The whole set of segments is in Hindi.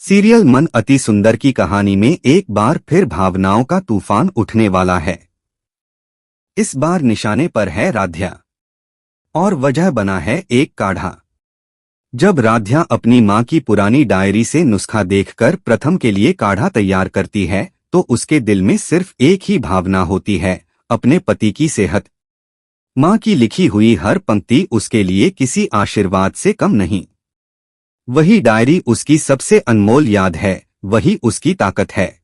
सीरियल मन अति सुंदर की कहानी में एक बार फिर भावनाओं का तूफान उठने वाला है। इस बार निशाने पर है राध्या और वजह बना है एक काढ़ा। जब राध्या अपनी मां की पुरानी डायरी से नुस्खा देखकर प्रथम के लिए काढ़ा तैयार करती है तो उसके दिल में सिर्फ एक ही भावना होती है, अपने पति की सेहत। मां की लिखी हुई हर पंक्ति उसके लिए किसी आशीर्वाद से कम नहीं। वही डायरी उसकी सबसे अनमोल याद है, वही उसकी ताकत है।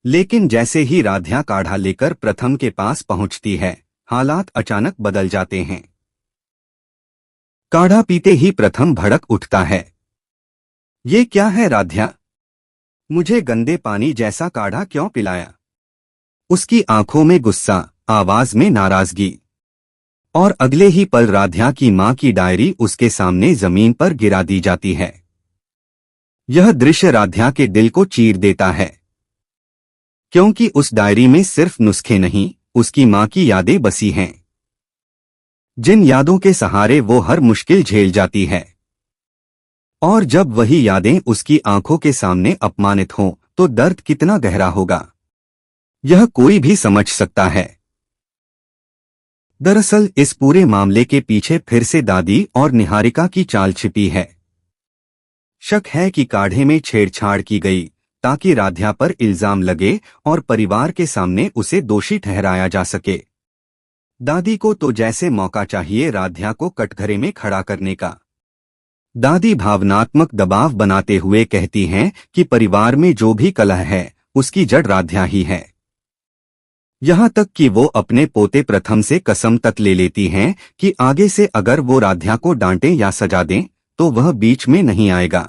लेकिन जैसे ही राध्या काढ़ा लेकर प्रथम के पास पहुंचती है, हालात अचानक बदल जाते हैं। काढ़ा पीते ही प्रथम भड़क उठता है। ये क्या है राध्या? मुझे गंदे पानी जैसा काढ़ा क्यों पिलाया? उसकी आंखों में गुस्सा, आवाज में नाराजगी। और अगले ही पल राध्या की मां की डायरी उसके सामने जमीन पर गिरा दी जाती है। यह दृश्य राध्या के दिल को चीर देता है, क्योंकि उस डायरी में सिर्फ नुस्खे नहीं, उसकी मां की यादें बसी हैं, जिन यादों के सहारे वो हर मुश्किल झेल जाती है। और जब वही यादें उसकी आंखों के सामने अपमानित हों, तो दर्द कितना गहरा होगा, यह कोई भी समझ सकता है। दरअसल इस पूरे मामले के पीछे फिर से दादी और निहारिका की चाल छिपी है। शक है कि काढ़े में छेड़छाड़ की गई ताकि राध्या पर इल्जाम लगे और परिवार के सामने उसे दोषी ठहराया जा सके। दादी को तो जैसे मौका चाहिए राध्या को कटघरे में खड़ा करने का। दादी भावनात्मक दबाव बनाते हुए कहती हैं कि परिवार में जो भी कलह है उसकी जड़ राध्या ही है। यहाँ तक कि वो अपने पोते प्रथम से कसम तक ले लेती हैं कि आगे से अगर वो राध्या को डांटें या सजा दें तो वह बीच में नहीं आएगा।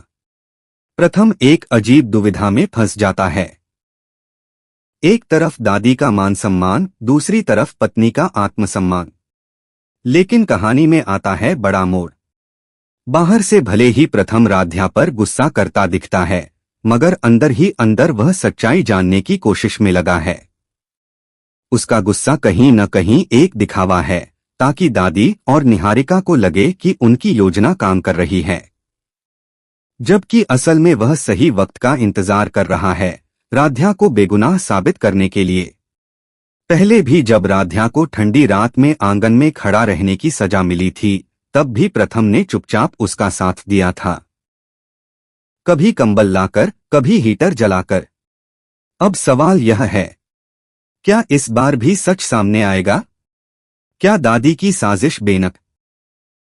प्रथम एक अजीब दुविधा में फंस जाता है। एक तरफ दादी का मान सम्मान, दूसरी तरफ पत्नी का आत्मसम्मान। लेकिन कहानी में आता है बड़ा मोड़। बाहर से भले ही प्रथम राध्या पर गुस्सा करता दिखता है, मगर अंदर ही अंदर वह सच्चाई जानने की कोशिश में लगा है। उसका गुस्सा कहीं न कहीं एक दिखावा है, ताकि दादी और निहारिका को लगे कि उनकी योजना काम कर रही है, जबकि असल में वह सही वक्त का इंतजार कर रहा है, राध्या को बेगुनाह साबित करने के लिए। पहले भी जब राध्या को ठंडी रात में आंगन में खड़ा रहने की सजा मिली थी, तब भी प्रथम ने चुपचाप उसका साथ दिया था, कभी कंबल लाकर, कभी हीटर जलाकर। अब सवाल यह है, क्या इस बार भी सच सामने आएगा? क्या दादी की साजिश बेनक